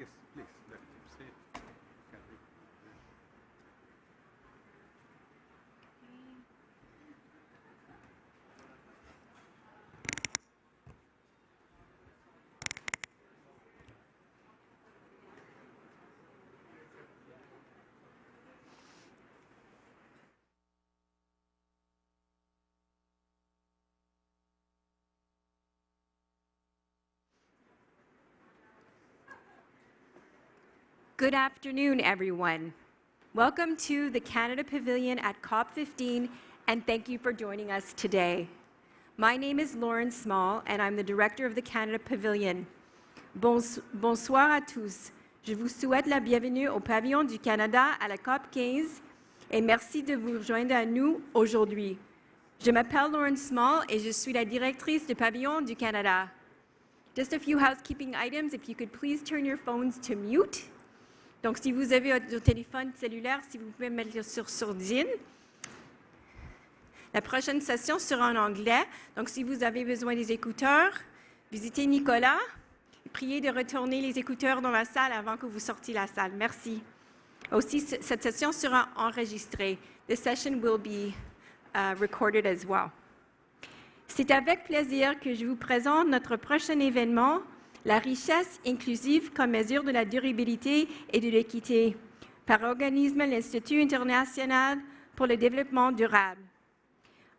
Yes, please. Let him say. Good afternoon, everyone. Welcome to the Canada Pavilion at COP15, and thank you for joining us today. My name is Lauren Small, and I'm the director of the Canada Pavilion. Bonsoir à tous. Je vous souhaite la bienvenue au Pavillon du Canada à la COP15, et merci de vous rejoindre à nous aujourd'hui. Je m'appelle Lauren Small, et je suis la directrice du Pavillon du Canada. Just a few housekeeping items. If you could please turn your phones to mute. Donc, si vous avez votre téléphone cellulaire, si vous pouvez mettre sur sourdine. La prochaine session sera en anglais. Donc, si vous avez besoin des écouteurs, visitez Nicolas. Priez de retourner les écouteurs dans la salle avant que vous sortiez la salle. Merci. Aussi, cette session sera enregistrée. The session will be recorded as well. C'est avec plaisir que je vous présente notre prochain événement, la richesse inclusive comme mesure de la durabilité et de l'équité, par organisme l'Institut international pour le développement durable.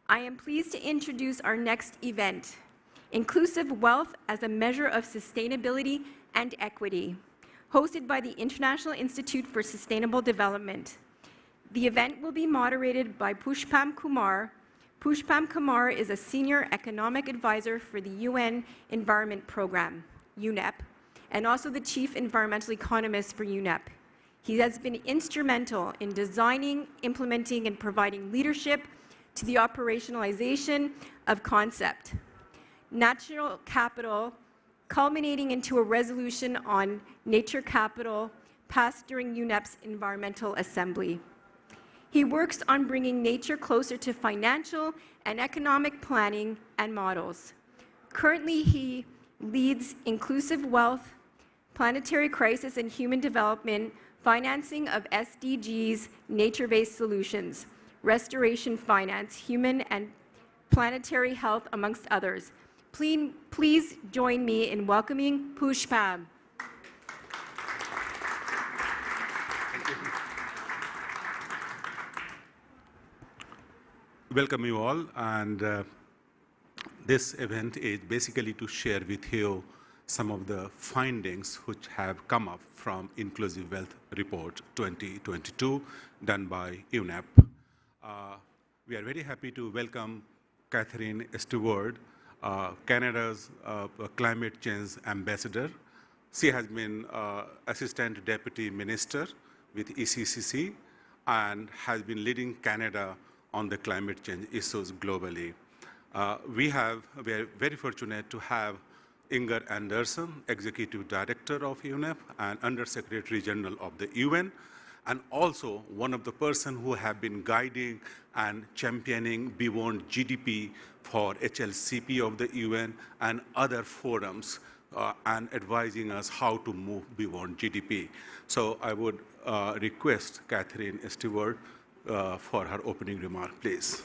I am pleased to introduce our next event, Inclusive Wealth as a Measure of Sustainability and Equity, hosted by the International Institute for Sustainable Development. The event will be moderated by Pushpam Kumar. Pushpam Kumar is a senior economic advisor for the UN Environment Program, UNEP, and also the chief environmental economist for UNEP. He has been instrumental in designing, implementing, and providing leadership to the operationalization of concept. Natural capital, culminating into a resolution on nature capital passed during UNEP's Environmental Assembly. He works on bringing nature closer to financial and economic planning and models. Currently, he leads inclusive wealth, planetary crisis and human development, financing of SDGs, nature-based solutions, restoration finance, human and planetary health, amongst others. Please join me in welcoming Pushpam. Welcome you all, and this event is basically to share with you some of the findings which have come up from Inclusive Wealth Report 2022 done by UNEP. We are very happy to welcome Catherine Stewart, Canada's climate change ambassador. She has been Assistant Deputy Minister with ECCC and has been leading Canada on the climate change issues globally. We are very fortunate to have Inger Anderson, Executive Director of UNEP and Under Secretary General of the UN, and also one of the persons who have been guiding and championing Beyond GDP for HLCP of the UN and other forums and advising us how to move beyond GDP. So I would request Catherine Stewart for her opening remark, please.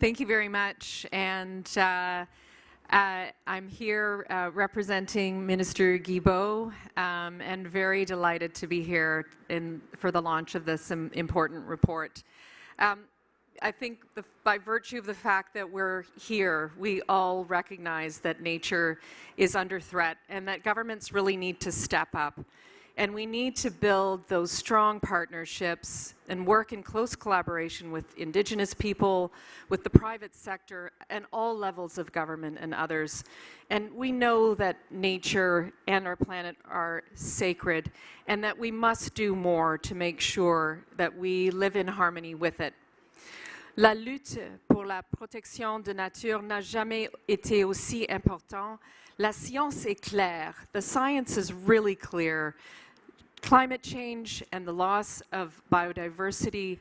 Thank you very much. And I'm here representing Minister Guilbeault and very delighted to be here for the launch of this important report. I think by virtue of the fact that we're here, we all recognize that nature is under threat and that governments really need to step up. And we need to build those strong partnerships and work in close collaboration with Indigenous people, with the private sector, and all levels of government and others. And we know that nature and our planet are sacred, and that we must do more to make sure that we live in harmony with it. La lutte pour la protection de nature n'a jamais été aussi importante. La science est claire. The science is really clear. Climate change and the loss of biodiversity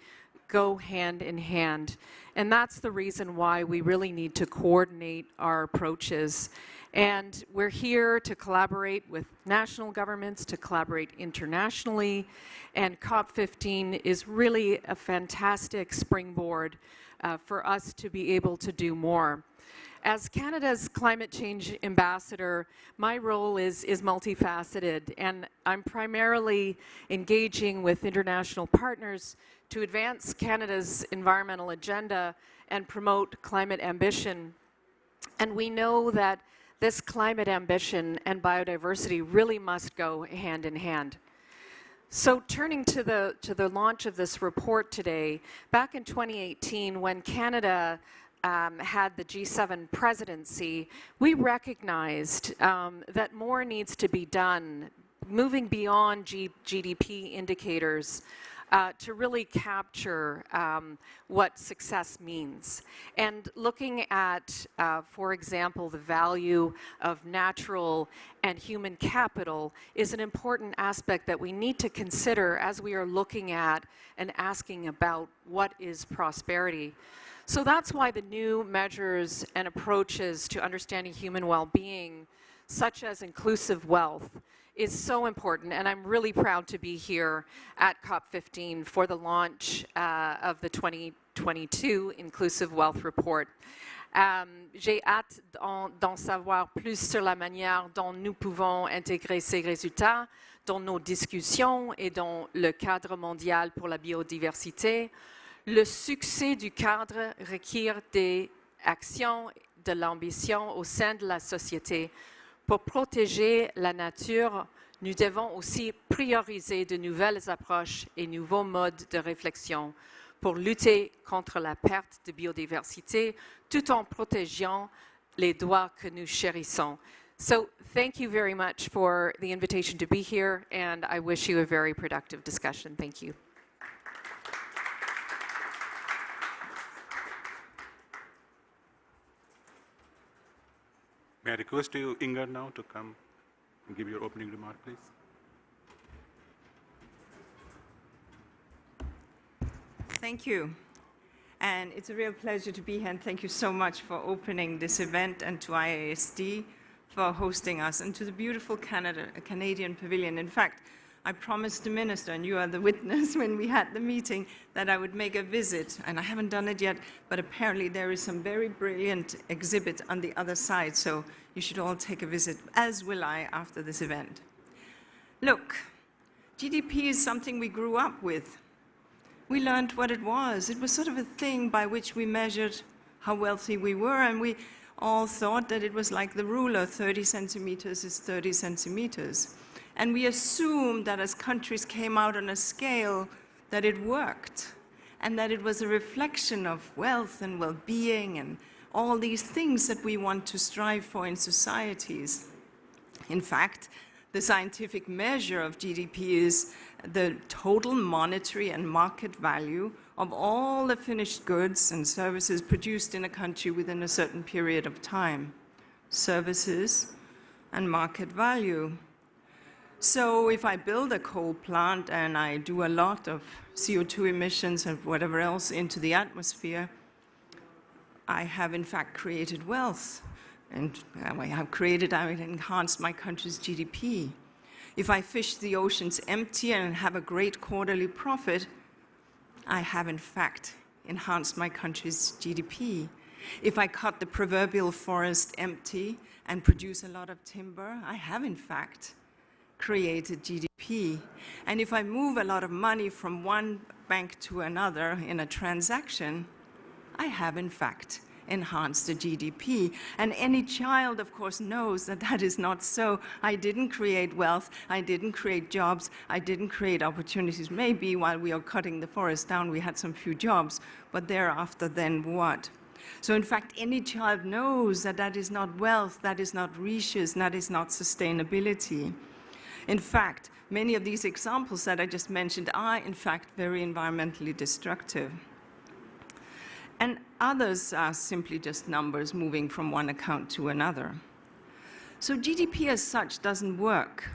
go hand in hand. And that's the reason why we really need to coordinate our approaches. And we're here to collaborate with national governments, to collaborate internationally, and COP15 is really a fantastic springboard for us to be able to do more. As Canada's climate change ambassador, my role is multifaceted, and I'm primarily engaging with international partners to advance Canada's environmental agenda and promote climate ambition. And we know that this climate ambition and biodiversity really must go hand in hand. So turning to the launch of this report today, back in 2018 when Canada had the G7 presidency, we recognized that more needs to be done, moving beyond GDP indicators to really capture what success means. And looking at, for example, the value of natural and human capital is an important aspect that we need to consider as we are looking at and asking about what is prosperity. So that's why the new measures and approaches to understanding human well-being, such as inclusive wealth, is so important, and I'm really proud to be here at COP15 for the launch of the 2022 Inclusive Wealth Report. J'ai hâte d'en savoir plus sur la manière dont nous pouvons intégrer ces résultats dans nos discussions et dans le cadre mondial pour la biodiversité. Le succès du cadre requiert des actions, de l'ambition au sein de la société. Pour protéger la nature, nous devons aussi prioriser de nouvelles approches et nouveaux modes de réflexion pour lutter contre la perte de biodiversité tout en protégeant les droits que nous chérissons. So thank you very much for the invitation to be here, and I wish you a very productive discussion. Thank you. May I request you, Inger, now to come and give your opening remark, please? Thank you. And it's a real pleasure to be here, and thank you so much for opening this event, and to IASD for hosting us, and to the beautiful Canadian Pavilion. In fact, I promised the minister, and you are the witness when we had the meeting, that I would make a visit, and I haven't done it yet, but apparently there is some very brilliant exhibit on the other side, so you should all take a visit, as will I after this event. Look, GDP is something we grew up with. We learned what it was. It was sort of a thing by which we measured how wealthy we were, and we all thought that it was like the ruler, 30 centimeters is 30 centimeters. And we assumed that as countries came out on a scale, that it worked, and that it was a reflection of wealth and well-being and all these things that we want to strive for in societies. In fact, the scientific measure of GDP is the total monetary and market value of all the finished goods and services produced in a country within a certain period of time. Services and market value. So if I build a coal plant and I do a lot of CO2 emissions and whatever else into the atmosphere, I have in fact created wealth. And I have enhanced my country's GDP. If I fish the oceans empty and have a great quarterly profit, I have in fact enhanced my country's GDP. If I cut the proverbial forest empty and produce a lot of timber, I have in fact created GDP. And if I move a lot of money from one bank to another in a transaction, I have in fact enhanced the GDP. And any child, of course, knows that that is not so. I didn't create wealth, I didn't create jobs, I didn't create opportunities. Maybe while we are cutting the forest down, we had some few jobs, but thereafter, then what? So in fact, any child knows that that is not wealth, that is not riches, that is not sustainability. In fact, many of these examples that I just mentioned are, in fact, very environmentally destructive. And others are simply just numbers moving from one account to another. So GDP as such doesn't work.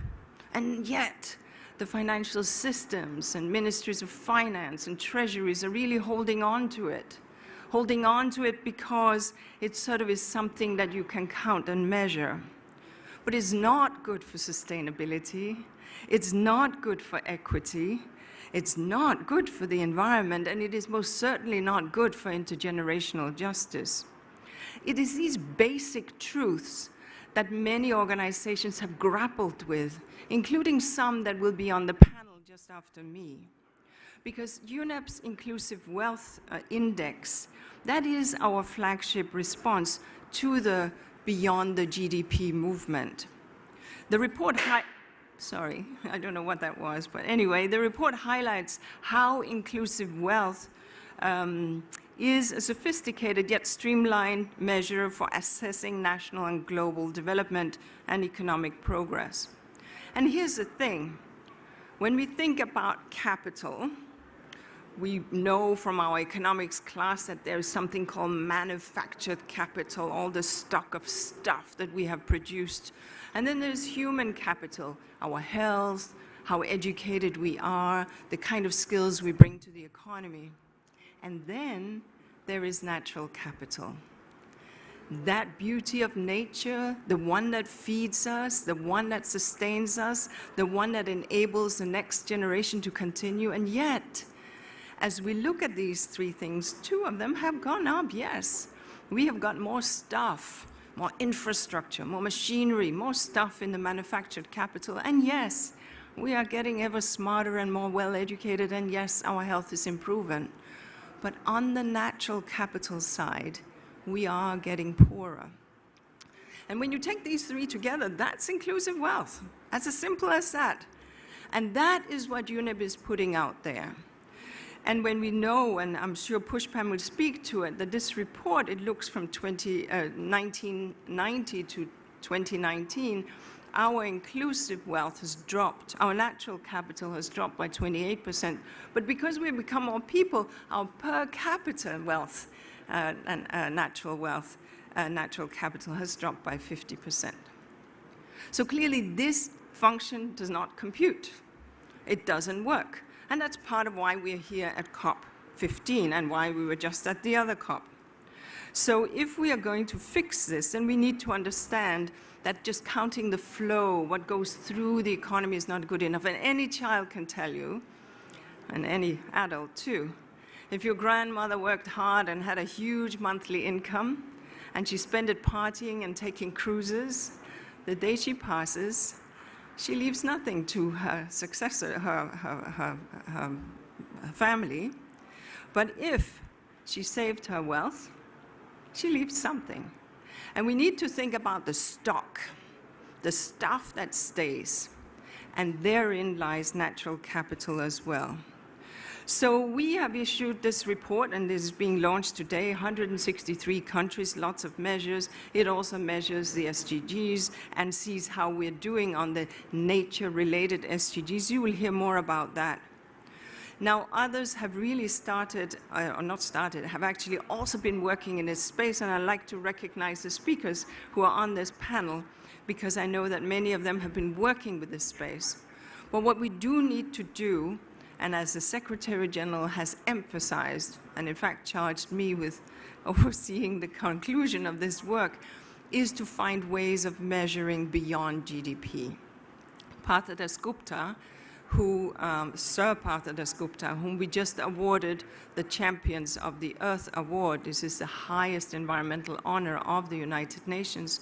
And yet, the financial systems and ministries of finance and treasuries are really holding on to it. Holding on to it because it sort of is something that you can count and measure. But it's not good for sustainability. It's not good for equity. It's not good for the environment, and it is most certainly not good for intergenerational justice. It is these basic truths that many organizations have grappled with, including some that will be on the panel just after me. Because UNEP's Inclusive Wealth Index, that is our flagship response to the Beyond the GDP movement. The report sorry, I don't know what that was, but anyway, the report highlights how inclusive wealth is a sophisticated yet streamlined measure for assessing national and global development and economic progress. And here's the thing. When we think about capital, we know from our economics class that there's something called manufactured capital, all the stock of stuff that we have produced. And then there's human capital, our health, how educated we are, the kind of skills we bring to the economy. And then there is natural capital. That beauty of nature, the one that feeds us, the one that sustains us, the one that enables the next generation to continue. And yet, as we look at these three things, two of them have gone up, yes. We have got more stuff, more infrastructure, more machinery, more stuff in the manufactured capital. And yes, we are getting ever smarter and more well-educated, and yes, our health is improving. But on the natural capital side, we are getting poorer. And when you take these three together, that's inclusive wealth. That's as simple as that. And that is what UNEP is putting out there. And when we know, and I'm sure Pushpam will speak to it, that this report, it looks from 1990 to 2019, our inclusive wealth has dropped. Our natural capital has dropped by 28%. But because we become more people, our per capita wealth natural capital has dropped by 50%. So clearly this function does not compute. It doesn't work. And that's part of why we're here at COP15 and why we were just at the other COP. So if we are going to fix this, then we need to understand that just counting the flow, what goes through the economy, is not good enough. And any child can tell you, and any adult too, if your grandmother worked hard and had a huge monthly income, and she spent it partying and taking cruises, the day she passes, she leaves nothing to her successor, her family. But if she saved her wealth, she leaves something. And we need to think about the stock, the stuff that stays. And therein lies natural capital as well. So we have issued this report, and this is being launched today, 163 countries, lots of measures. It also measures the SDGs and sees how we're doing on the nature-related SDGs. You will hear more about that. Now, others have really started, or not started, have actually also been working in this space, and I'd like to recognize the speakers who are on this panel, because I know that many of them have been working with this space. But what we do need to do, and as the Secretary General has emphasized, and in fact charged me with overseeing the conclusion of this work, is to find ways of measuring beyond GDP. Partha Dasgupta, Sir Partha Dasgupta, whom we just awarded the Champions of the Earth Award, this is the highest environmental honor of the United Nations,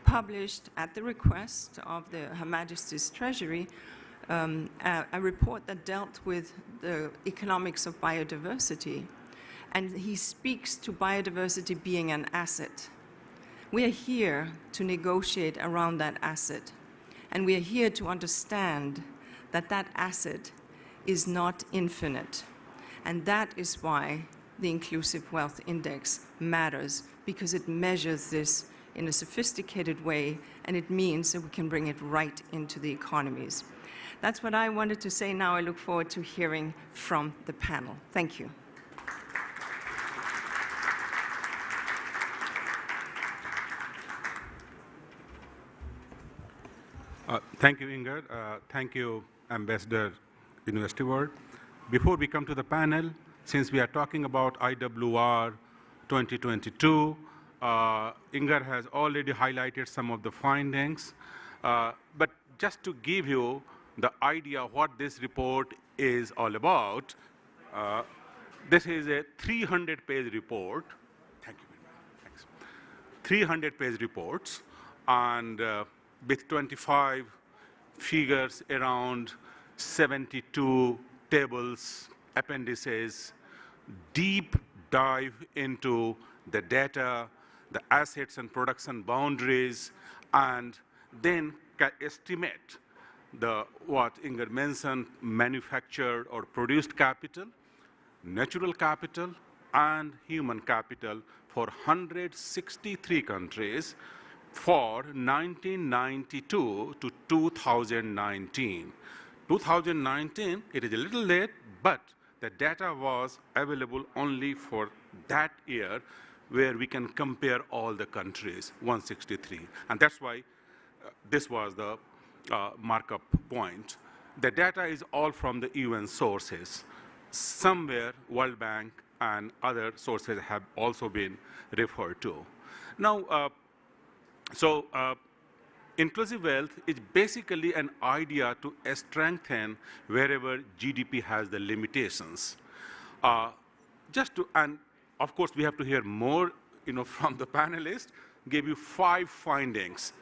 published at the request of Her Majesty's Treasury a report that dealt with the economics of biodiversity. And he speaks to biodiversity being an asset. We are here to negotiate around that asset. And we are here to understand that that asset is not infinite. And that is why the Inclusive Wealth Index matters, because it measures this in a sophisticated way, and it means that we can bring it right into the economies. That's what I wanted to say. Now I look forward to hearing from the panel. Thank you. Thank you, Inger. Thank you Ambassador University World. Before we come to the panel, since we are talking about IWR 2022, Inger has already highlighted some of the findings, but just to give you the idea what this report is all about, this is a 300-page report. Thank you very much. Thanks. 300-page reports, and with 25 figures, around 72 tables, appendices, deep dive into the data, the assets and production boundaries, and then estimate the, what Inger mentioned, manufactured or produced capital, natural capital, and human capital for 163 countries for 1992 to 2019. 2019, it is a little late, but the data was available only for that year, where we can compare all the countries, 163. And that's why this was the markup point. The data is all from the UN sources. Somewhere, World Bank and other sources have also been referred to. Now, inclusive wealth is basically an idea to strengthen wherever GDP has the limitations. And of course, we have to hear more, from the panelists. Give you 5 findings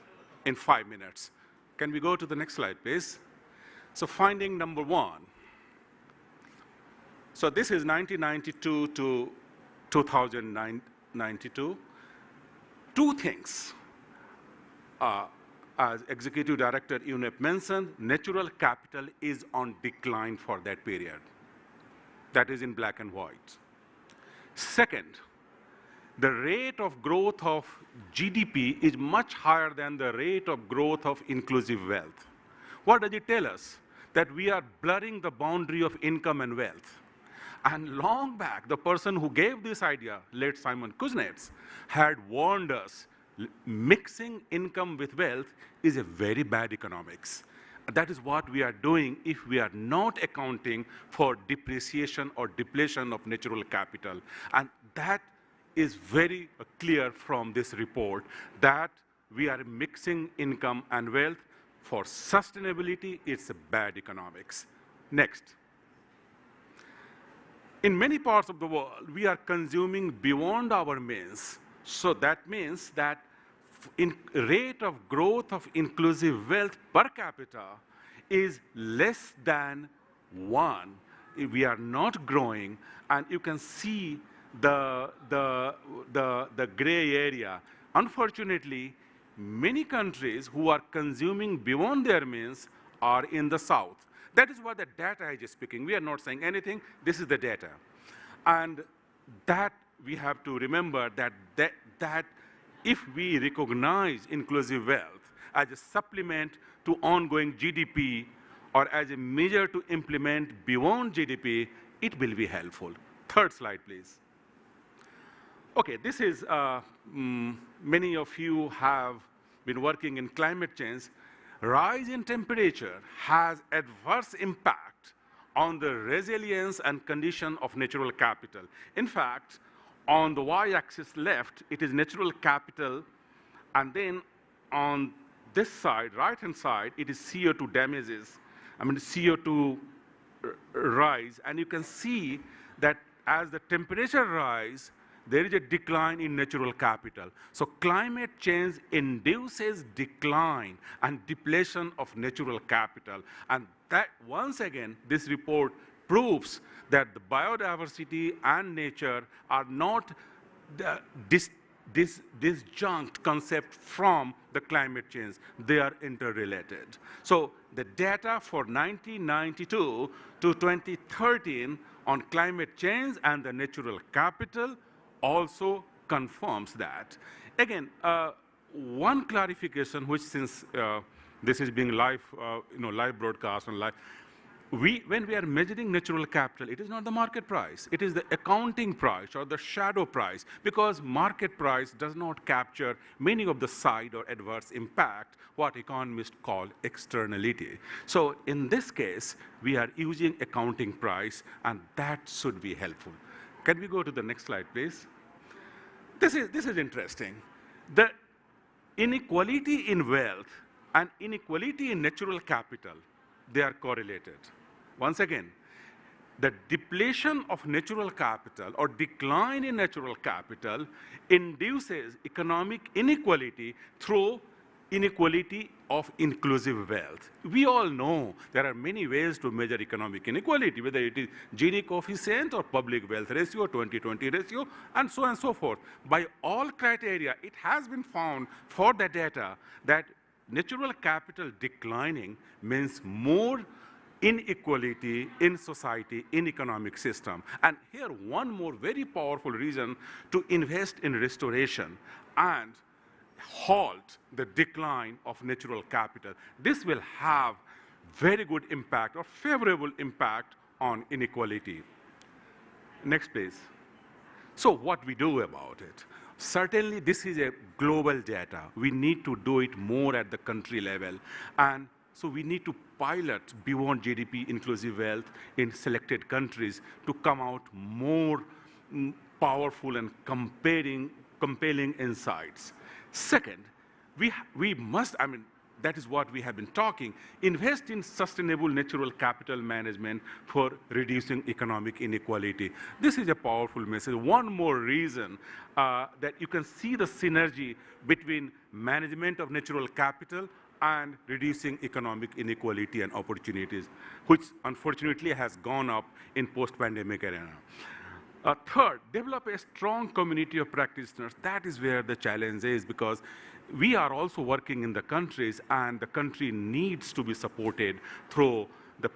in 5 minutes. Can we go to the next slide, please? So finding number 1. So this is 1992 to 2092. 2 things. As Executive Director UNEP mentioned, natural capital is on decline for that period. That is in black and white. Second, the rate of growth of GDP is much higher than the rate of growth of inclusive wealth. What does it tell us? That we are blurring the boundary of income and wealth. And long back, the person who gave this idea, late Simon Kuznets, had warned us, mixing income with wealth is a very bad economics. That is what we are doing if we are not accounting for depreciation or depletion of natural capital. And that is very clear from this report, that we are mixing income and wealth. For sustainability, it's a bad economics. Next. In many parts of the world, we are consuming beyond our means. So that means that in rate of growth of inclusive wealth per capita is less than 1. We are not growing, and you can see the gray area. Unfortunately, many countries who are consuming beyond their means are in the south. That is what the data is speaking. We are not saying anything. This is the data. And that we have to remember that if we recognize inclusive wealth as a supplement to ongoing GDP or as a measure to implement beyond GDP, it will be helpful. Third slide, please. Okay, this is, many of you have been working in climate change. Rise in temperature has adverse impact on the resilience and condition of natural capital. In fact, on the y-axis left, it is natural capital, and then on this side, right-hand side, it is CO2 damages, CO2 rise, and you can see that as the temperature rise, there is a decline in natural capital. So climate change induces decline and depletion of natural capital. And that, once again, this report proves that the biodiversity and nature are not disjunct concept from the climate change. They are interrelated. So the data for 1992 to 2013 on climate change and the natural capital also confirms that. Again, one clarification, which since this is being live, live broadcast and live, when we are measuring natural capital, it is not the market price. It is the accounting price or the shadow price, because market price does not capture many of the side or adverse impact, what economists call externality. So in this case, we are using accounting price, and that should be helpful. Can we go to the next slide, please? This is interesting. The inequality in wealth and inequality in natural capital, they are correlated. Once again, the depletion of natural capital or decline in natural capital induces economic inequality through inequality of inclusive wealth. We all know there are many ways to measure economic inequality, whether it is Gini coefficient or public wealth ratio, 20-20 ratio, and so on and so forth. By all criteria, it has been found for the data that natural capital declining means more inequality in society, in economic system. And here, one more very powerful reason to invest in restoration and halt the decline of natural capital. This will have very good impact or favorable impact on inequality. Next, please. So what we do about it? Certainly, this is a global data. We need to do it more at the country level. And so we need to pilot Beyond GDP inclusive wealth in selected countries to come out more powerful and compelling insights. Second, we must, that is what we have been talking, invest in sustainable natural capital management for reducing economic inequality. This is a powerful message. One more reason that you can see the synergy between management of natural capital and reducing economic inequality and opportunities, which unfortunately has gone up in post-pandemic arena. Third, develop a strong community of practitioners. That is where the challenge is, because we are also working in the countries, and the country needs to be supported through the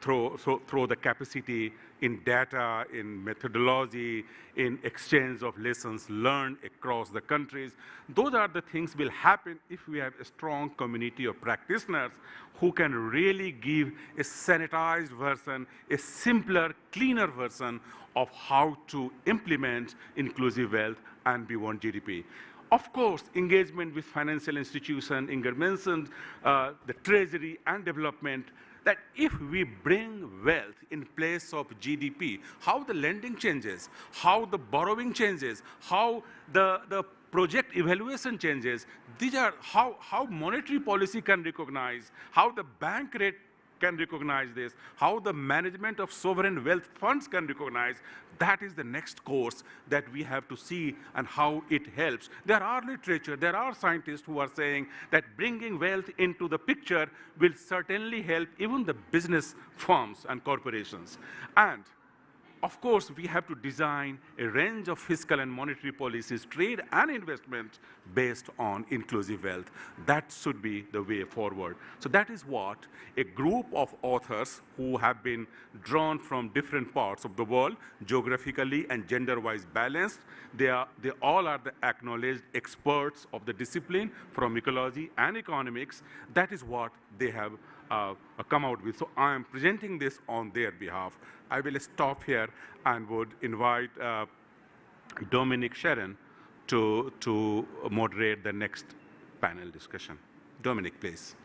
through the capacity in data, in methodology, in exchange of lessons learned across the countries. Those are the things will happen if we have a strong community of practitioners who can really give a sanitized version, a simpler, cleaner version of how to implement inclusive wealth and Beyond GDP. Of course, engagement with financial institutions, Inger mentioned the treasury and development, that if we bring wealth in place of GDP, how the lending changes, how the borrowing changes, how the project evaluation changes, these are how monetary policy can recognize, how the bank rate can recognize this, how the management of sovereign wealth funds can recognize. That is the next course that we have to see and how it helps. There are literature, there are scientists who are saying that bringing wealth into the picture will certainly help even the business firms and corporations. And of course, we have to design a range of fiscal and monetary policies, trade and investment based on inclusive wealth. That should be the way forward. So that is what a group of authors who have been drawn from different parts of the world, geographically and gender-wise balanced, they all are the acknowledged experts of the discipline from ecology and economics. That is what they have come out with. So I am presenting this on their behalf. I will stop here and would invite Dominic Sharon to moderate the next panel discussion. Dominic, please.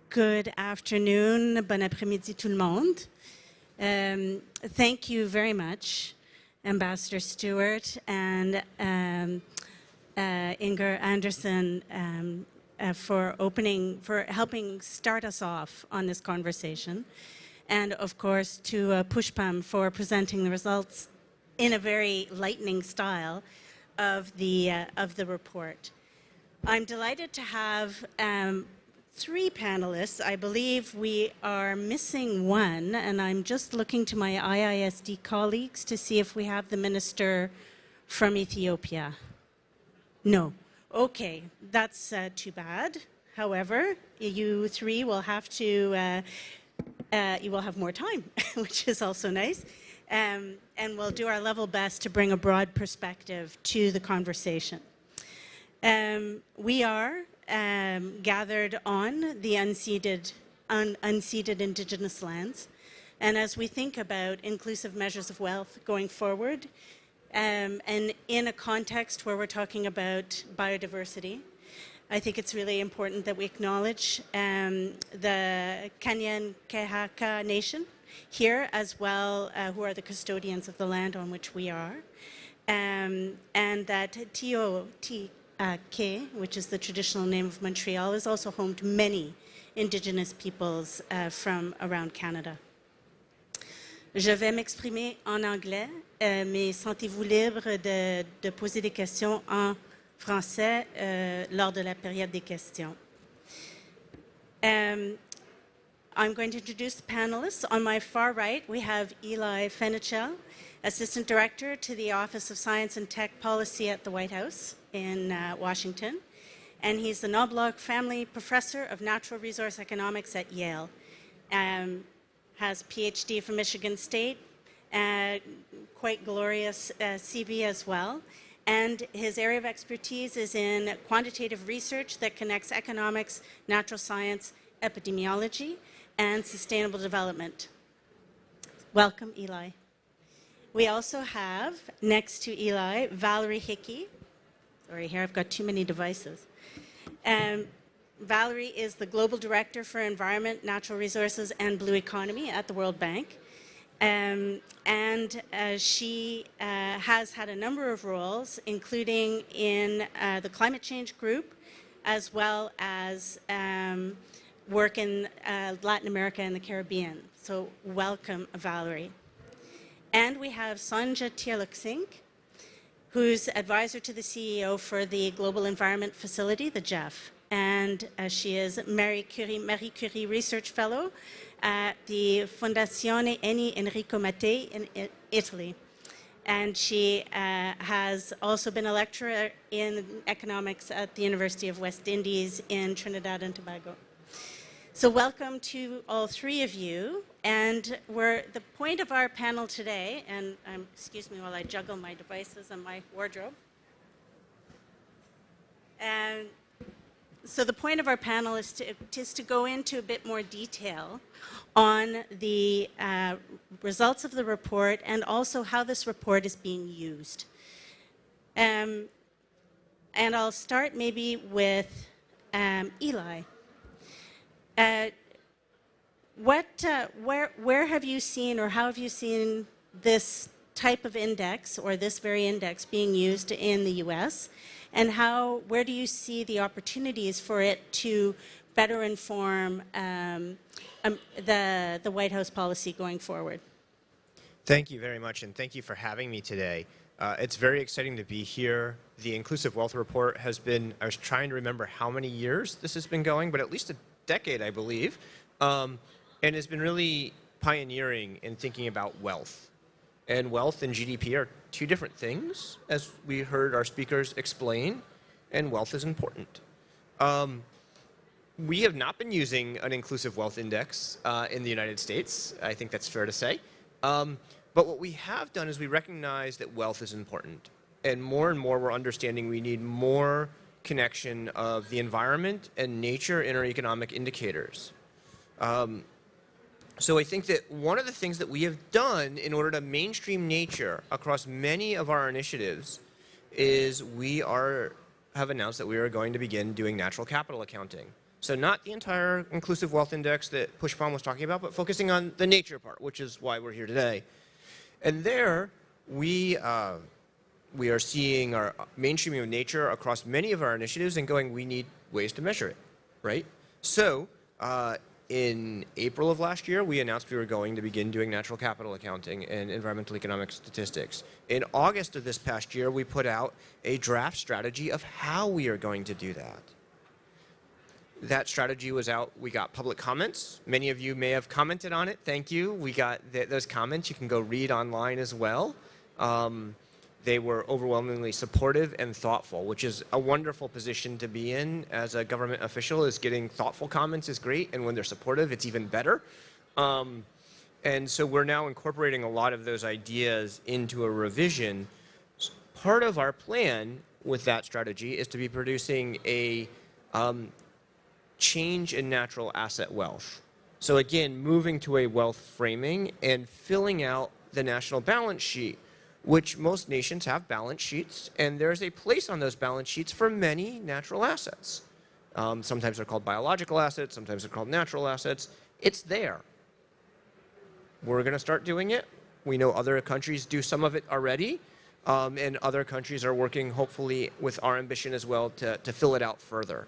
Good afternoon, bon après-midi tout le monde. Thank you very much, Ambassador Stewart and Inger Anderson for helping start us off on this conversation. And of course to Pushpam for presenting the results in a very lightning style of the report. I'm delighted to have 3 panelists. I believe we are missing one, and I'm just looking to my IISD colleagues to see if we have the minister from Ethiopia. No. Okay, that's too bad. However, you 3 will have to, you will have more time, which is also nice. And we'll do our level best to bring a broad perspective to the conversation. We are gathered on the unceded Indigenous lands. And as we think about inclusive measures of wealth going forward, and in a context where we're talking about biodiversity, I think it's really important that we acknowledge the Kanyan Kehaka Nation here as well, who are the custodians of the land on which we are, and that Ke, which is the traditional name of Montreal, is also home to many Indigenous peoples from around Canada. Je vais m'exprimer en anglais, mais sentez-vous libre de poser des questions en français lors de la période des questions. I'm going to introduce the panelists. On my far right, we have Eli Fenichel, Assistant Director to the Office of Science and Tech Policy at the White House in Washington. And he's the Knobloch Family Professor of Natural Resource Economics at Yale. Has PhD from Michigan State, quite glorious CV as well. And his area of expertise is in quantitative research that connects economics, natural science, epidemiology, and sustainable development. Welcome, Eli. We also have, next to Eli, Valerie Hickey. Sorry, here I've got too many devices. Valerie is the Global Director for Environment, Natural Resources, and Blue Economy at the World Bank. She has had a number of roles, including in the Climate Change Group, as well as work in Latin America and the Caribbean. So welcome, Valerie. And we have Sonja Tialuk-Singh, who's advisor to the CEO for the Global Environment Facility, the GEF. And she is Marie Curie Research Fellow at the Fondazione Enrico Mattei in Italy. And she has also been a lecturer in economics at the University of West Indies in Trinidad and Tobago. So welcome to all 3 of you. And the point of our panel today, and excuse me while I juggle my devices and my wardrobe. So the point of our panel is to go into a bit more detail on the results of the report and also how this report is being used. And I'll start maybe with Eli. Where have you seen or how have you seen this type of index or this very index being used in the US? And where do you see the opportunities for it to better inform the White House policy going forward? Thank you very much, and thank you for having me today. It's very exciting to be here. The Inclusive Wealth Report has been, I was trying to remember how many years this has been going, but at least a decade, I believe, and has been really pioneering in thinking about wealth. And wealth and GDP are 2 different things, as we heard our speakers explain, and wealth is important. We have not been using an inclusive wealth index in the United States. I think that's fair to say. But what we have done is we recognize that wealth is important. And more we're understanding we need more connection of the environment and nature in our economic indicators. So I think that one of the things that we have done in order to mainstream nature across many of our initiatives is we have announced that we are going to begin doing natural capital accounting. So not the entire Inclusive Wealth Index that Pushpam was talking about, but focusing on the nature part, which is why we're here today. And there, we are seeing our mainstreaming of nature across many of our initiatives and going, we need ways to measure it, right? So in April of last year, we announced we were going to begin doing natural capital accounting and environmental economic statistics. In August of this past year, we put out a draft strategy of how we are going to do that. That strategy was out. We got public comments. Many of you may have commented on it. Thank you. We got those comments. You can go read online as well. They were overwhelmingly supportive and thoughtful, which is a wonderful position to be in as a government official. Is getting thoughtful comments is great, and when they're supportive, it's even better. And so we're now incorporating a lot of those ideas into a revision. Part of our plan with that strategy is to be producing a change in natural asset wealth. So again, moving to a wealth framing and filling out the national balance sheet, which most nations have balance sheets, and there's a place on those balance sheets for many natural assets. Sometimes they're called biological assets, sometimes they're called natural assets. It's there. We're going to start doing it. We know other countries do some of it already, and other countries are working, hopefully, with our ambition as well to fill it out further.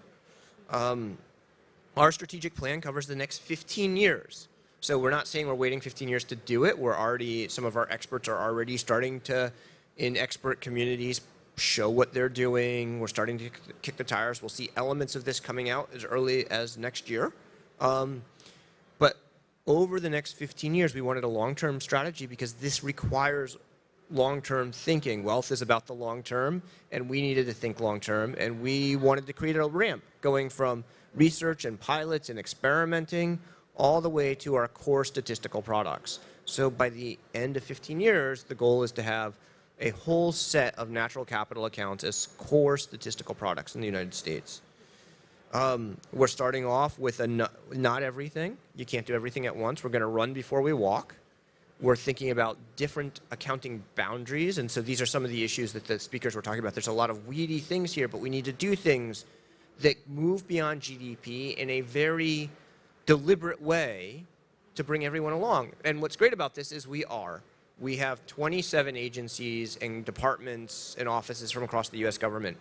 Our strategic plan covers the next 15 years. So we're not saying we're waiting 15 years to do it. We're already, some of our experts are already starting to, in expert communities, show what they're doing. We're starting to kick the tires. We'll see elements of this coming out as early as next year. But over the next 15 years, we wanted a long-term strategy because this requires long-term thinking. Wealth is about the long term, and we needed to think long-term, and we wanted to create a ramp going from research and pilots and experimenting all the way to our core statistical products. So by the end of 15 years, the goal is to have a whole set of natural capital accounts as core statistical products in the United States. We're starting off with not everything. You can't do everything at once. We're going to run before we walk. We're thinking about different accounting boundaries, and so these are some of the issues that the speakers were talking about. There's a lot of weedy things here, but we need to do things that move beyond GDP in a very deliberate way to bring everyone along. And what's great about this is we have 27 agencies and departments and offices from across the US government.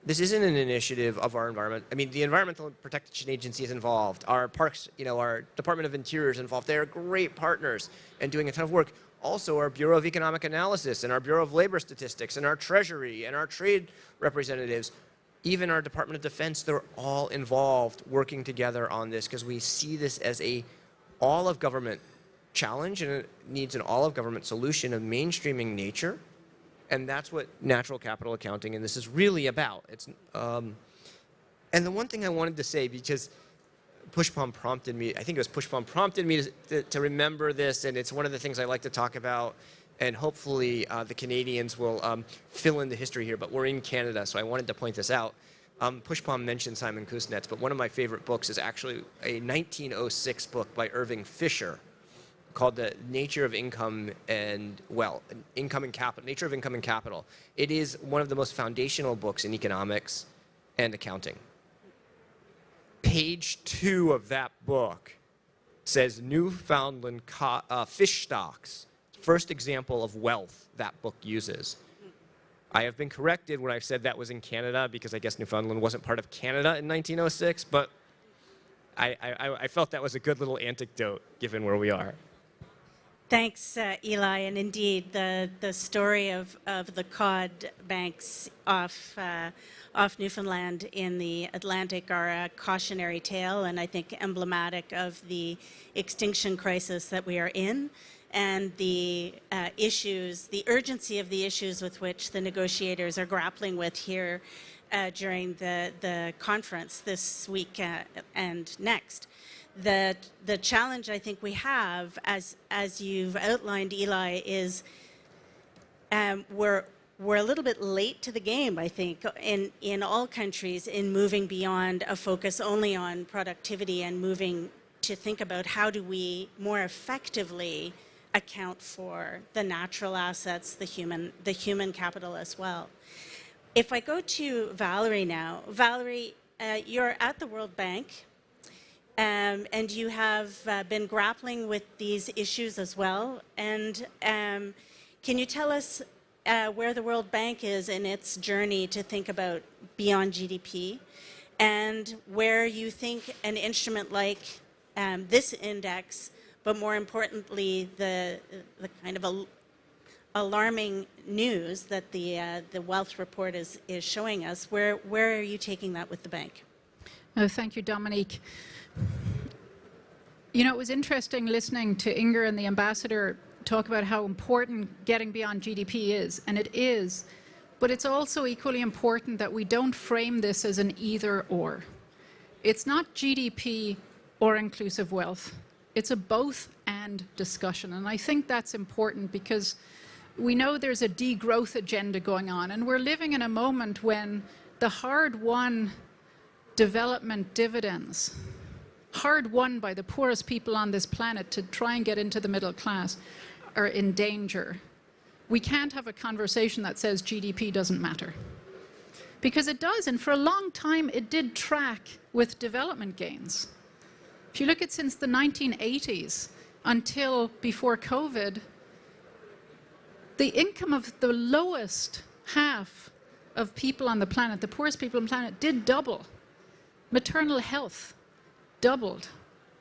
This isn't an initiative of our environment. I mean, the Environmental Protection Agency is involved. Our parks, our Department of Interior is involved. They're great partners and doing a ton of work. Also, our Bureau of Economic Analysis and our Bureau of Labor Statistics and our Treasury and our trade representatives, even our Department of Defense, they're all involved working together on this because we see this as a all of government challenge, and it needs an all of government solution of mainstreaming nature. And that's what natural capital accounting and this is really about. It's, and the one thing I wanted to say, because Pushpam prompted me, I think it was Pushpam prompted me to remember this, and it's one of the things I like to talk about. And hopefully the Canadians will fill in the history here, but we're in Canada, so I wanted to point this out. Pushpam mentioned Simon Kuznets, but one of my favorite books is actually a 1906 book by Irving Fisher called The Nature of Income and Wealth, Income and Capital, Nature of Income and Capital. It is one of the most foundational books in economics and accounting. Page 2 of that book says Newfoundland fish stocks. First example of wealth that book uses. I have been corrected when I've said that was in Canada because I guess Newfoundland wasn't part of Canada in 1906, but I felt that was a good little anecdote given where we are. Thanks, Eli. And indeed, the story of the cod banks off Newfoundland in the Atlantic are a cautionary tale, and I think emblematic of the extinction crisis that we are in, and the issues, the urgency of the issues with which the negotiators are grappling with here during the conference this week and next. The challenge I think we have, as you've outlined, Eli, is we're a little bit late to the game, I think, in all countries in moving beyond a focus only on productivity and moving to think about how do we more effectively account for the natural assets, the human capital as well. If I go to Valerie now, Valerie, you're at the World Bank, and you have been grappling with these issues as well. And can you tell us where the World Bank is in its journey to think about beyond GDP, and where you think an instrument like this index, but more importantly, the kind of alarming news that the wealth report is showing us, where are you taking that with the bank? Thank you, Dominique. You know, it was interesting listening to Inger and the ambassador talk about how important getting beyond GDP is, and it is, but it's also equally important that we don't frame this as an either or. It's not GDP or inclusive wealth. It's a both and discussion, and I think that's important because we know there's a degrowth agenda going on, and we're living in a moment when the hard-won development dividends, hard won by the poorest people on this planet to try and get into the middle class, are in danger. We can't have a conversation that says GDP doesn't matter. Because it does, and for a long time it did track with development gains. If you look at since the 1980s until before COVID, the income of the lowest half of people on the planet, the poorest people on the planet, did double. Maternal health doubled.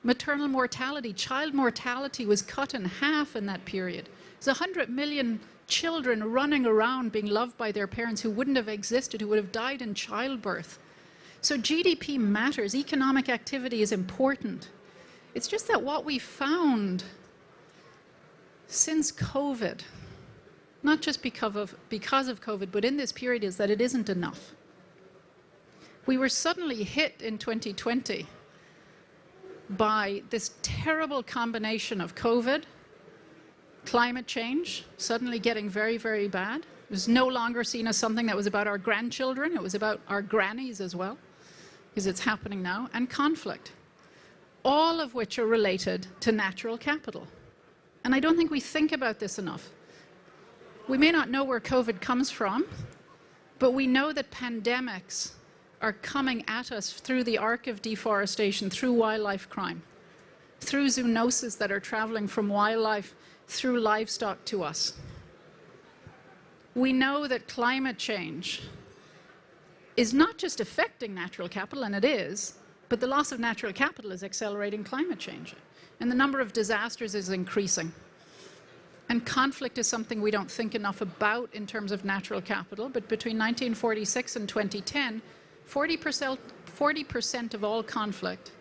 Maternal mortality, child mortality was cut in half in that period. There's 100 million children running around being loved by their parents who wouldn't have existed, who would have died in childbirth. So GDP matters. Economic activity is important. It's just that what we found since COVID, not just because of COVID, but in this period, is that it isn't enough. We were suddenly hit in 2020 by this terrible combination of COVID, climate change, suddenly getting very, very bad. It was no longer seen as something that was about our grandchildren, it was about our grannies as well, because it's happening now, and conflict, all of which are related to natural capital. And I don't think we think about this enough. We may not know where COVID comes from, but we know that pandemics are coming at us through the arc of deforestation, through wildlife crime, through zoonoses that are traveling from wildlife through livestock to us. We know that climate change is not just affecting natural capital, and it is, but the loss of natural capital is accelerating climate change. And the number of disasters is increasing. And conflict is something we don't think enough about in terms of natural capital, but between 1946 and 2010, 40% of all conflict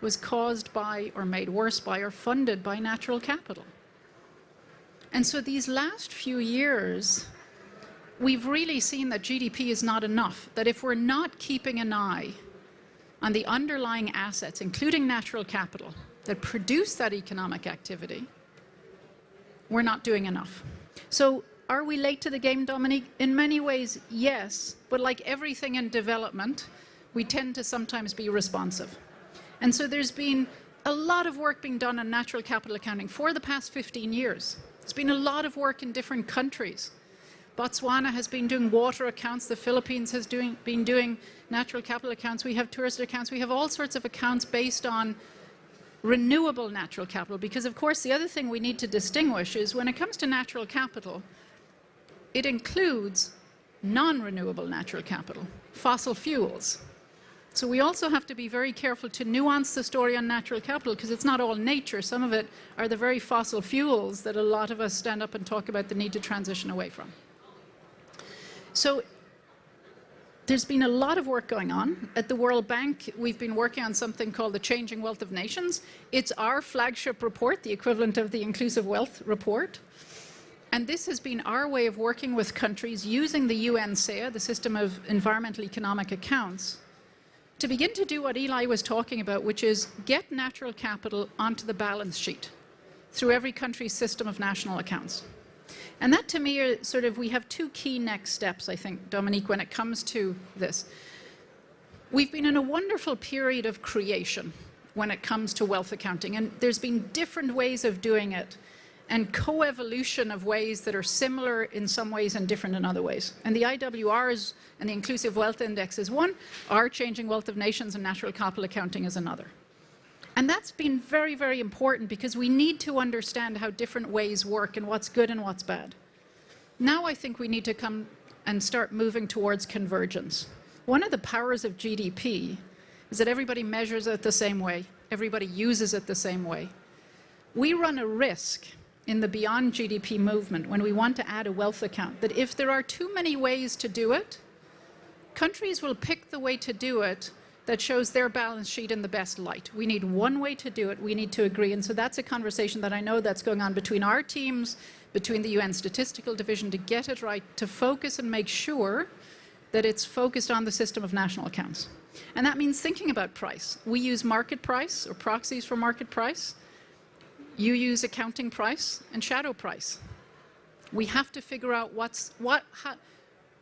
was caused by, or made worse by, or funded by natural capital. And so these last few years, we've really seen that GDP is not enough, that if we're not keeping an eye on the underlying assets, including natural capital, that produce that economic activity, we're not doing enough. So are we late to the game, Dominique? In many ways, yes, but like everything in development, we tend to sometimes be responsive. And so there's been a lot of work being done on natural capital accounting for the past 15 years. There's been a lot of work in different countries. Botswana has been doing water accounts, the Philippines has been doing natural capital accounts, we have tourist accounts, we have all sorts of accounts based on renewable natural capital, because of course the other thing we need to distinguish is when it comes to natural capital, it includes non-renewable natural capital, fossil fuels. So we also have to be very careful to nuance the story on natural capital, because it's not all nature. Some of it are the very fossil fuels that a lot of us stand up and talk about the need to transition away from. So there's been a lot of work going on. At the World Bank, we've been working on something called the Changing Wealth of Nations. It's our flagship report, the equivalent of the Inclusive Wealth Report. And this has been our way of working with countries using the UN SEA, the System of Environmental Economic Accounts, to begin to do what Eli was talking about, which is get natural capital onto the balance sheet through every country's system of national accounts. And that to me are sort of, we have two key next steps, I think, Dominique, when it comes to this. We've been in a wonderful period of creation when it comes to wealth accounting, and there's been different ways of doing it, and co-evolution of ways that are similar in some ways and different in other ways. And the IWRs and the Inclusive Wealth Index is one, our Changing Wealth of Nations and Natural Capital Accounting is another. And that's been very, very important because we need to understand how different ways work and what's good and what's bad. Now I think we need to come and start moving towards convergence. One of the powers of GDP is that everybody measures it the same way, everybody uses it the same way. We run a risk in the Beyond GDP movement when we want to add a wealth account that if there are too many ways to do it, countries will pick the way to do it that shows their balance sheet in the best light. We need one way to do it. We need to agree. And so that's a conversation that I know that's going on between our teams, between the UN Statistical Division, to get it right, to focus and make sure that it's focused on the system of national accounts. And that means thinking about price. We use market price or proxies for market price. You use accounting price and shadow price. We have to figure out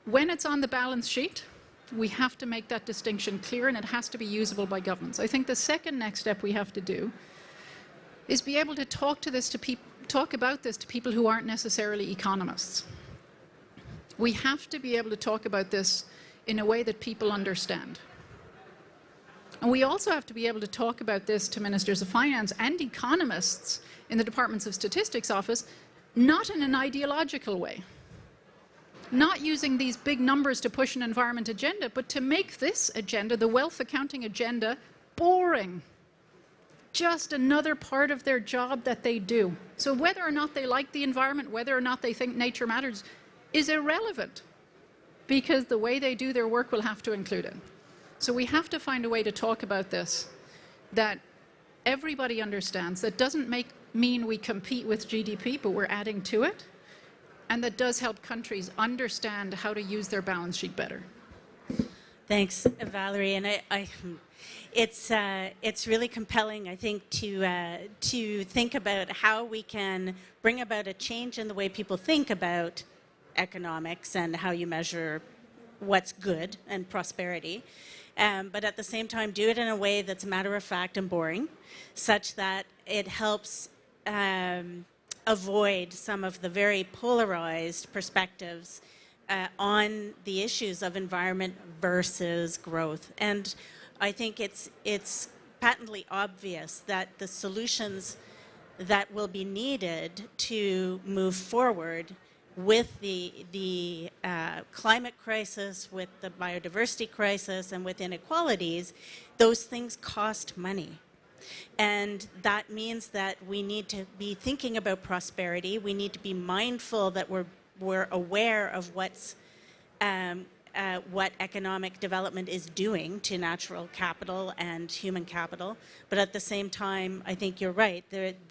when it's on the balance sheet, we have to make that distinction clear, and it has to be usable by governments. I think the second next step we have to do is be able to talk about this to people who aren't necessarily economists. We have to be able to talk about this in a way that people understand. And we also have to be able to talk about this to ministers of finance and economists in the Departments of Statistics office, not in an ideological way, not using these big numbers to push an environment agenda, but to make this agenda, the wealth accounting agenda, boring. Just another part of their job that they do. So whether or not they like the environment, whether or not they think nature matters, is irrelevant, because the way they do their work will have to include it. So we have to find a way to talk about this that everybody understands, that doesn't mean we compete with GDP, but we're adding to it, and that does help countries understand how to use their balance sheet better. Thanks, Valerie. And it's really compelling, I think, to think about how we can bring about a change in the way people think about economics and how you measure what's good and prosperity. But at the same time, do it in a way that's matter-of-fact and boring, such that it helps avoid some of the very polarized perspectives on the issues of environment versus growth. And I think it's patently obvious that the solutions that will be needed to move forward with the climate crisis, with the biodiversity crisis, and with inequalities, those things cost money. And that means that we need to be thinking about prosperity. We need to be mindful that we're aware of what economic development is doing to natural capital and human capital. But at the same time, I think you're right. It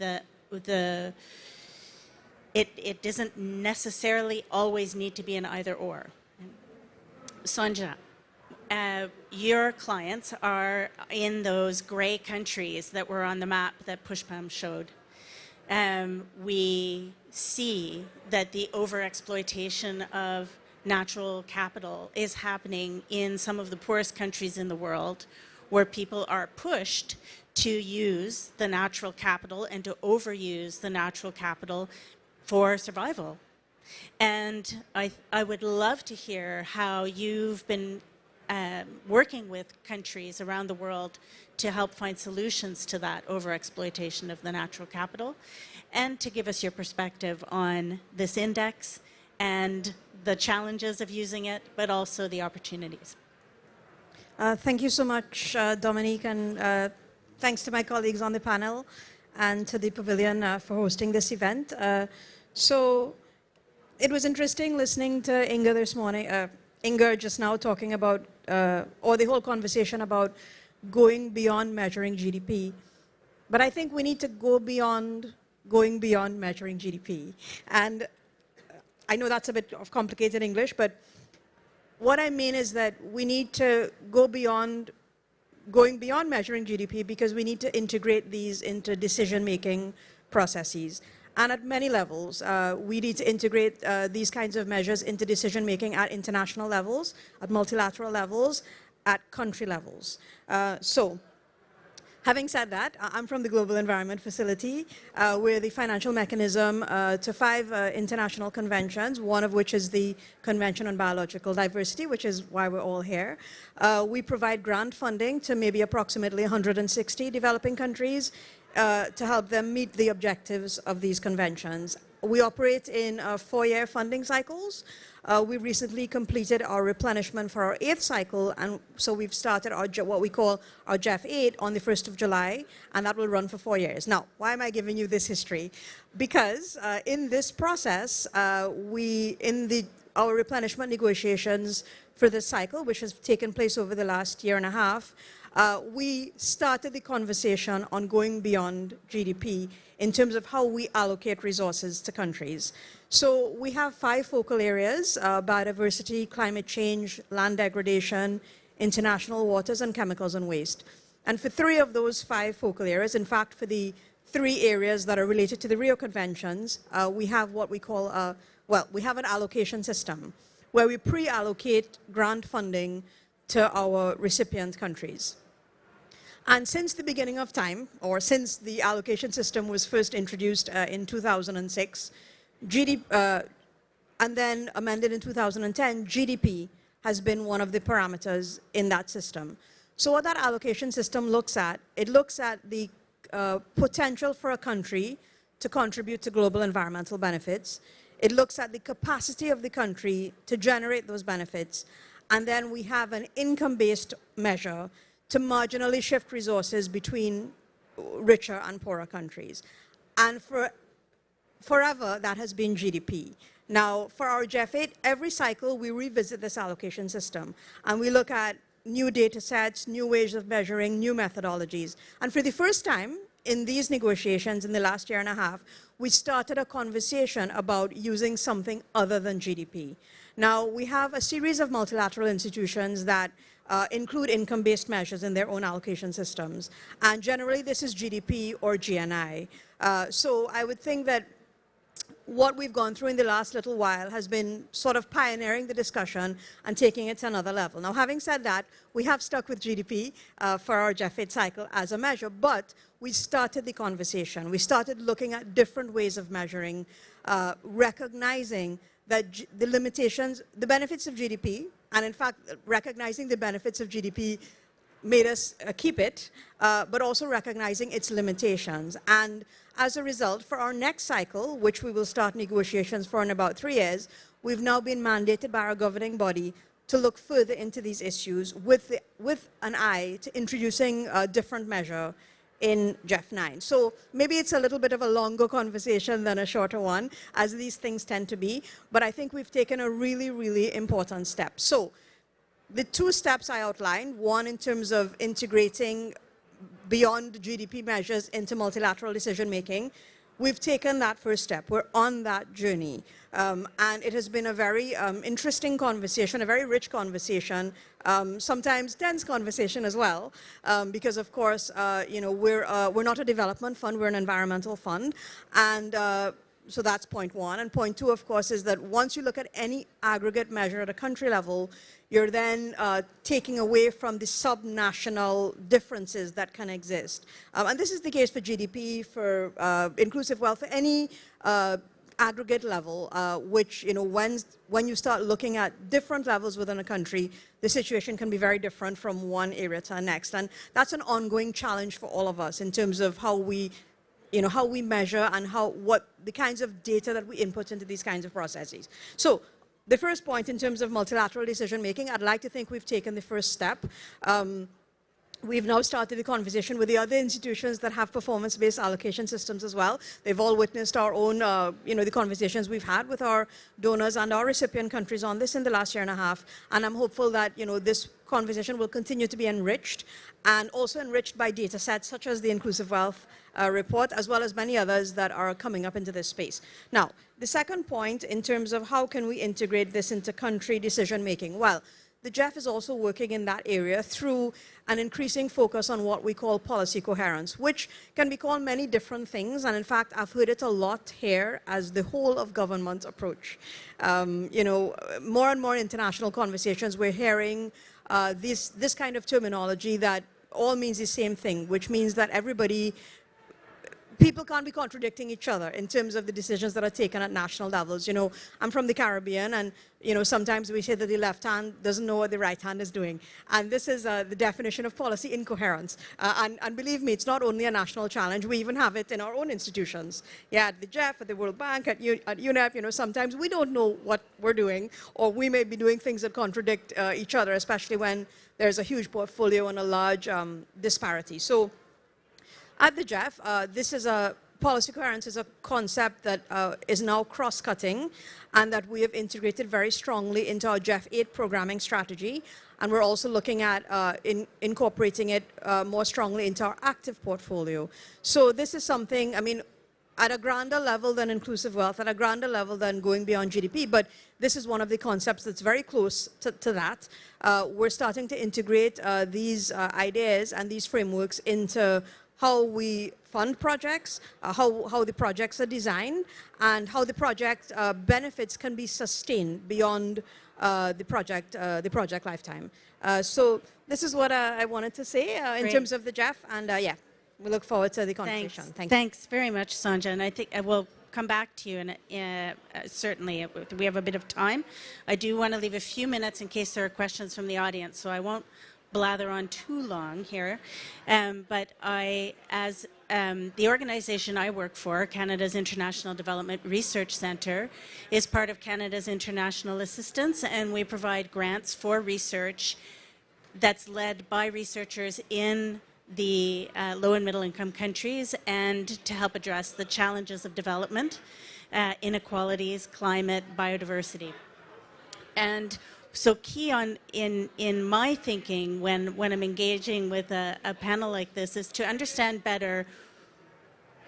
doesn't necessarily always need to be an either-or. Sonja, your clients are in those gray countries that were on the map that Pushpam showed. We see that the overexploitation of natural capital is happening in some of the poorest countries in the world, where people are pushed to use the natural capital and to overuse the natural capital for survival. And I would love to hear how you've been working with countries around the world to help find solutions to that overexploitation of the natural capital, and to give us your perspective on this index and the challenges of using it, but also the opportunities. Thank you so much, Dominique, and thanks to my colleagues on the panel and to the Pavilion for hosting this event. So it was interesting listening to Inga this morning, Inga just now talking about, or the whole conversation about going beyond measuring GDP. But I think we need to go beyond going beyond measuring GDP. And I know that's a bit of complicated English, but what I mean is that we need to go beyond going beyond measuring GDP, because we need to integrate these into decision-making processes. And at many levels, we need to integrate these kinds of measures into decision-making at international levels, at multilateral levels, at country levels. So, having said that, I'm from the Global Environment Facility. We're the financial mechanism to 5 international conventions, one of which is the Convention on Biological Diversity, which is why we're all here. We provide grant funding to maybe approximately 160 developing countries to help them meet the objectives of these conventions. We operate in 4-year funding cycles. We recently completed our replenishment for our 8th cycle, and so we've started our what we call our JEF 8 on the 1st of July, and that will run for 4 years. Now, why am I giving you this history? Because in this process, our replenishment negotiations for this cycle, which has taken place over the last year and a half, we started the conversation on going beyond GDP in terms of how we allocate resources to countries. So we have 5 focal areas: biodiversity, climate change, land degradation, international waters, and chemicals and waste. And for 3 of those 5 focal areas, in fact, for the 3 areas that are related to the Rio Conventions, we have what we call, we have an allocation system where we pre-allocate grant funding to our recipient countries. And since the beginning of time, or since the allocation system was first introduced in 2006, and then amended in 2010, GDP has been one of the parameters in that system. So what that allocation system looks at, it looks at the potential for a country to contribute to global environmental benefits. It looks at the capacity of the country to generate those benefits. And then we have an income-based measure to marginally shift resources between richer and poorer countries. And forever, that has been GDP. Now, for our GEF8, every cycle we revisit this allocation system, and we look at new data sets, new ways of measuring, new methodologies. And for the first time in these negotiations in the last year and a half, we started a conversation about using something other than GDP. Now, we have a series of multilateral institutions that include income-based measures in their own allocation systems. And generally, this is GDP or GNI. So I would think that what we've gone through in the last little while has been sort of pioneering the discussion and taking it to another level. Now, having said that, we have stuck with GDP for our GEF8 cycle as a measure, but we started the conversation. We started looking at different ways of measuring, recognizing that the limitations, the benefits of GDP, and in fact, recognizing the benefits of GDP made us keep it, but also recognizing its limitations. And as a result, for our next cycle, which we will start negotiations for in about 3 years, we've now been mandated by our governing body to look further into these issues with an eye to introducing a different measure in GEF9. So maybe it's a little bit of a longer conversation than a shorter one, as these things tend to be, but I think we've taken a really, really important step. So the 2 steps I outlined, one in terms of integrating beyond GDP measures into multilateral decision-making, we've taken that first step. We're on that journey. And it has been a very interesting conversation, a very rich conversation, sometimes tense conversation as well, because of course, you know, we're not a development fund, we're an environmental fund. And so that's point 1. And point 2, of course, is that once you look at any aggregate measure at a country level, you're then taking away from the sub-national differences that can exist. And this is the case for GDP, for inclusive wealth, for any aggregate level, which, you know, when you start looking at different levels within a country, the situation can be very different from one area to the next. And that's an ongoing challenge for all of us in terms of how we, you know, how we measure and what the kinds of data that we input into these kinds of processes. So the first point in terms of multilateral decision making, I'd like to think we've taken the first step. We've now started the conversation with the other institutions that have performance-based allocation systems as well. They've all witnessed our own, you know, the conversations we've had with our donors and our recipient countries on this in the last year and a half. And I'm hopeful that, you know, this conversation will continue to be enriched, and also enriched by data sets such as the Inclusive Wealth report, as well as many others that are coming up into this space. Now, the second point in terms of how can we integrate this into country decision making? Well, the GEF is also working in that area through an increasing focus on what we call policy coherence, which can be called many different things. And in fact, I've heard it a lot here as the whole of government approach. You know, more and more international conversations, we're hearing this kind of terminology that all means the same thing, which means that people can't be contradicting each other in terms of the decisions that are taken at national levels. You know, I'm from the Caribbean, and, you know, sometimes we say that the left hand doesn't know what the right hand is doing. And this is the definition of policy incoherence. And believe me, it's not only a national challenge. We even have it in our own institutions. Yeah, at the GEF, at the World Bank, at UNEP, you know, sometimes we don't know what we're doing, or we may be doing things that contradict each other, especially when there's a huge portfolio and a large disparity. So, at the GEF, this is a policy coherence is a concept that is now cross-cutting and that we have integrated very strongly into our GEF 8 programming strategy. And we're also looking at incorporating it more strongly into our active portfolio. So this is something, I mean, at a grander level than inclusive wealth, at a grander level than going beyond GDP, but this is one of the concepts that's very close to that. We're starting to integrate these ideas and these frameworks into how we fund projects, how the projects are designed, and how the project benefits can be sustained beyond the project lifetime. So this is what I wanted to say in terms of the GEF, and yeah. We look forward to the conversation. Thanks very much, Sanja. And I think I will come back to you, and certainly we have a bit of time. I do want to leave a few minutes in case there are questions from the audience, so I won't blather on too long here. But as the organization I work for, Canada's International Development Research Centre, is part of Canada's international assistance, and we provide grants for research that's led by researchers in the low and middle income countries, and to help address the challenges of development, inequalities, climate, biodiversity. And so key in my thinking when I'm engaging with a panel like this is to understand better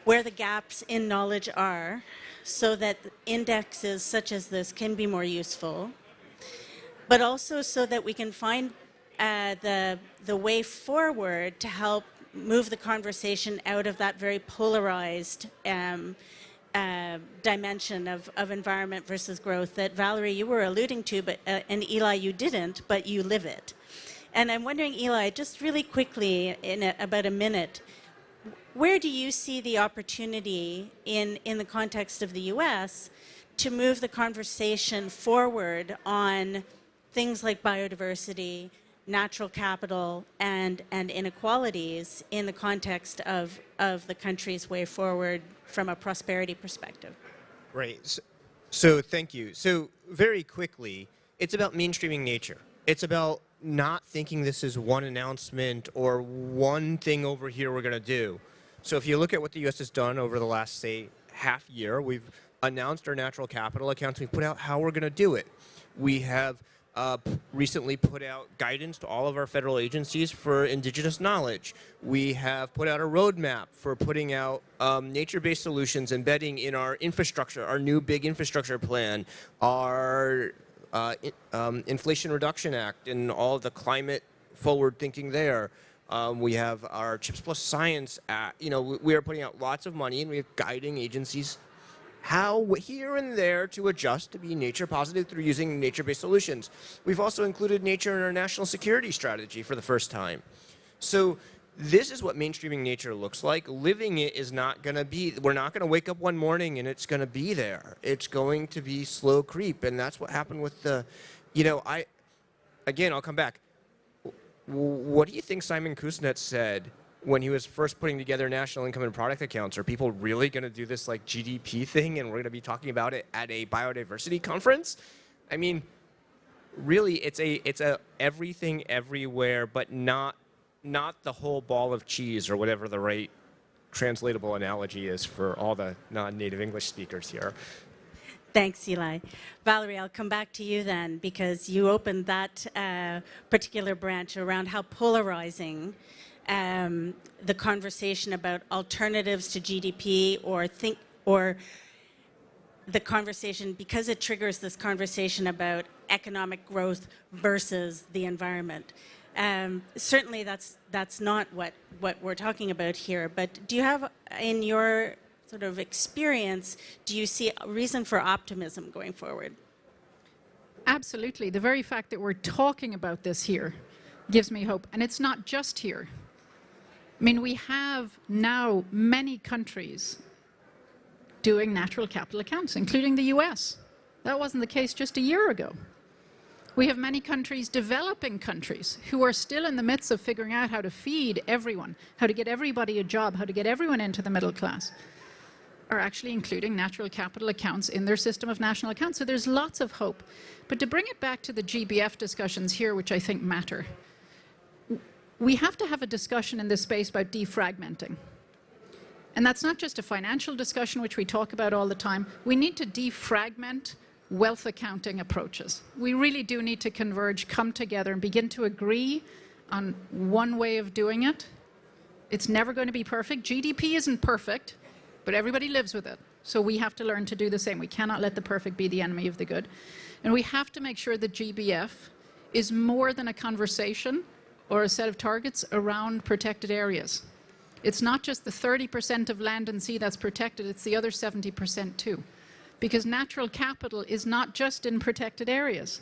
where the gaps in knowledge are, so that indexes such as this can be more useful, but also so that we can find the way forward to help move the conversation out of that very polarized dimension of environment versus growth that Valerie, you were alluding to, but and Eli, you didn't, but you live it. And I'm wondering, Eli, just really quickly, in about a minute, where do you see the opportunity in the context of the US to move the conversation forward on things like biodiversity, natural capital, and inequalities in the context of the country's way forward from a prosperity perspective? Right. So thank you. So very quickly, it's about mainstreaming nature. It's about not thinking this is one announcement or one thing over here we're going to do. So if you look at what the U.S. has done over the last, say, half year, we've announced our natural capital accounts. We've put out how we're going to do it. We have recently put out guidance to all of our federal agencies for indigenous knowledge. We have put out a roadmap for putting out nature-based solutions embedding in our infrastructure, our new big infrastructure plan, our Inflation Reduction Act, and all the climate forward thinking there. We have our Chips Plus Science Act. You know, we are putting out lots of money, and we are guiding agencies how here and there to adjust to be nature positive through using nature-based solutions. We've also included nature in our national security strategy for the first time. So this is what mainstreaming nature looks like. Living it is not going to be, we're not going to wake up one morning and it's going to be there. It's going to be slow creep, and that's what happened with the, you know, again, I'll come back. What do you think Simon Kuznets said when he was first putting together national income and product accounts? Are people really going to do this like GDP thing and we're going to be talking about it at a biodiversity conference? I mean, really, it's a everything everywhere, but not the whole ball of cheese, or whatever the right translatable analogy is for all the non-native English speakers here. Thanks, Eli. Valerie, I'll come back to you then, because you opened that particular branch around how polarizing the conversation about alternatives to GDP, or the conversation, because it triggers this conversation about economic growth versus the environment. Certainly that's not what we're talking about here, but do you have, in your sort of experience, do you see a reason for optimism going forward? Absolutely. The very fact that we're talking about this here gives me hope. And it's not just here. I mean, we have now many countries doing natural capital accounts, including the US. That wasn't the case just a year ago. We have many countries, developing countries, who are still in the midst of figuring out how to feed everyone, how to get everybody a job, how to get everyone into the middle class, are actually including natural capital accounts in their system of national accounts. So there's lots of hope. But to bring it back to the GBF discussions here, which I think matter, we have to have a discussion in this space about defragmenting. And that's not just a financial discussion, which we talk about all the time. We need to defragment wealth accounting approaches. We really do need to converge, come together, and begin to agree on one way of doing it. It's never going to be perfect. GDP isn't perfect, but everybody lives with it. So we have to learn to do the same. We cannot let the perfect be the enemy of the good. And we have to make sure that GBF is more than a conversation or a set of targets around protected areas. It's not just the 30% of land and sea that's protected, it's the other 70% too. Because natural capital is not just in protected areas.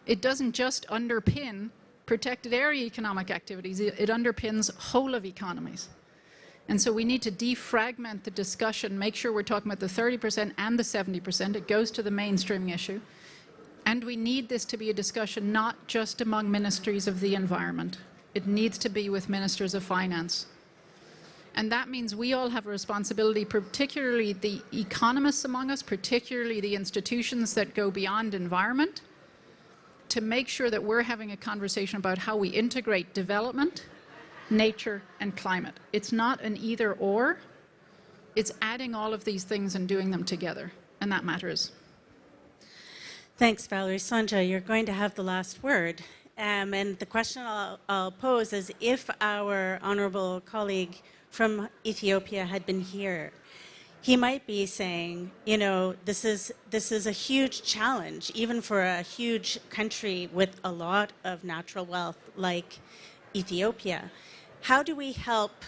It doesn't just underpin protected area economic activities, it underpins whole of economies. And so we need to defragment the discussion, make sure we're talking about the 30% and the 70%. It goes to the mainstreaming issue. And we need this to be a discussion not just among ministries of the environment. It needs to be with ministers of finance. And that means we all have a responsibility, particularly the economists among us, particularly the institutions that go beyond environment, to make sure that we're having a conversation about how we integrate development, nature, and climate. It's not an either or, it's adding all of these things and doing them together, and that matters. Thanks, Valerie. Sonja, you're going to have the last word. And the question I'll pose is, if our honorable colleague from Ethiopia had been here, he might be saying, you know, this is a huge challenge, even for a huge country with a lot of natural wealth like Ethiopia. How do we help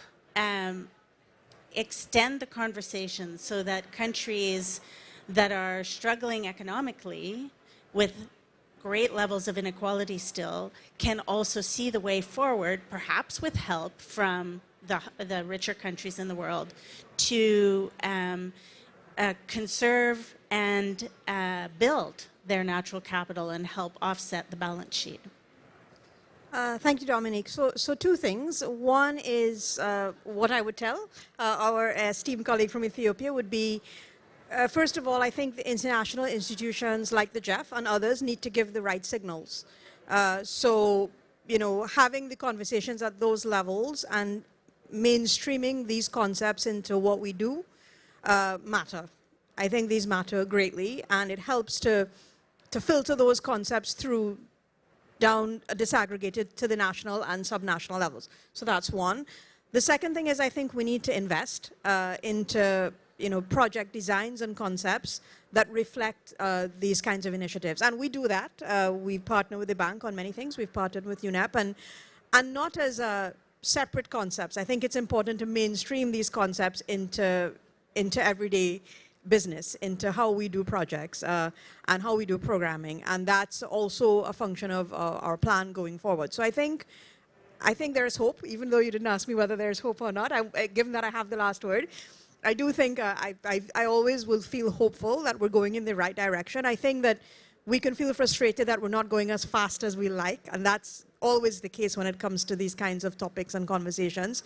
extend the conversation so that countries that are struggling economically with great levels of inequality still can also see the way forward, perhaps with help from the richer countries in the world, to conserve and build their natural capital and help offset the balance sheet? Thank you, Dominique. So two things. One is what I would tell our esteemed colleague from Ethiopia would be, first of all, I think the international institutions like the GEF and others need to give the right signals. So, you know, having the conversations at those levels and mainstreaming these concepts into what we do matter. I think these matter greatly, and it helps to filter those concepts through down disaggregated to the national and subnational levels. So that's one. The second thing is, I think we need to invest into, you know, project designs and concepts that reflect these kinds of initiatives. And we do that. We partner with the bank on many things. We've partnered with UNEP, and not as separate concepts. I think it's important to mainstream these concepts into everyday business, into how we do projects and how we do programming. And that's also a function of our plan going forward. So I think there's hope, even though you didn't ask me whether there's hope or not. Given that I have the last word, I do think I always will feel hopeful that we're going in the right direction. I think that we can feel frustrated that we're not going as fast as we like, and that's always the case when it comes to these kinds of topics and conversations.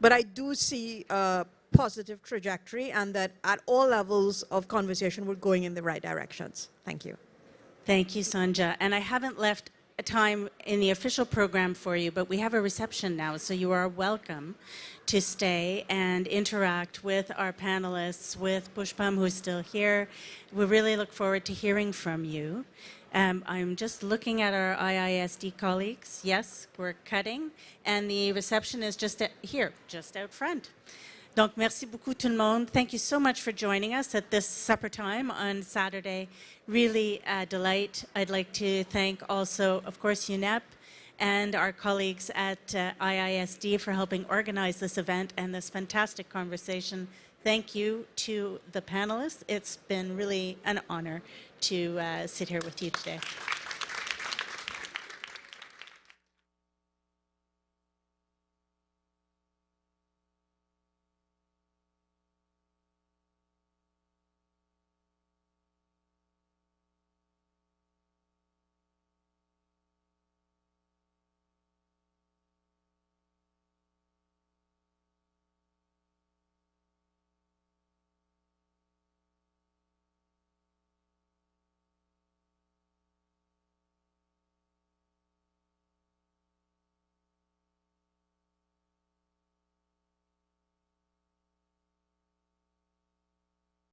But I do see a positive trajectory, and that at all levels of conversation, we're going in the right directions. Thank you. Thank you, Sonja. And I haven't left a time in the official program for you, but we have a reception now, so you are welcome to stay and interact with our panelists, with Pushpam, who's still here. We really look forward to hearing from you. I'm just looking at our IISD colleagues. Yes, we're cutting. And the reception is just here, just out front. Donc, merci beaucoup tout le monde. Thank you so much for joining us at this supper time on Saturday. Really a delight. I'd like to thank also, of course, UNEP and our colleagues at IISD for helping organize this event and this fantastic conversation. Thank you to the panelists. It's been really an honor to sit here with you today.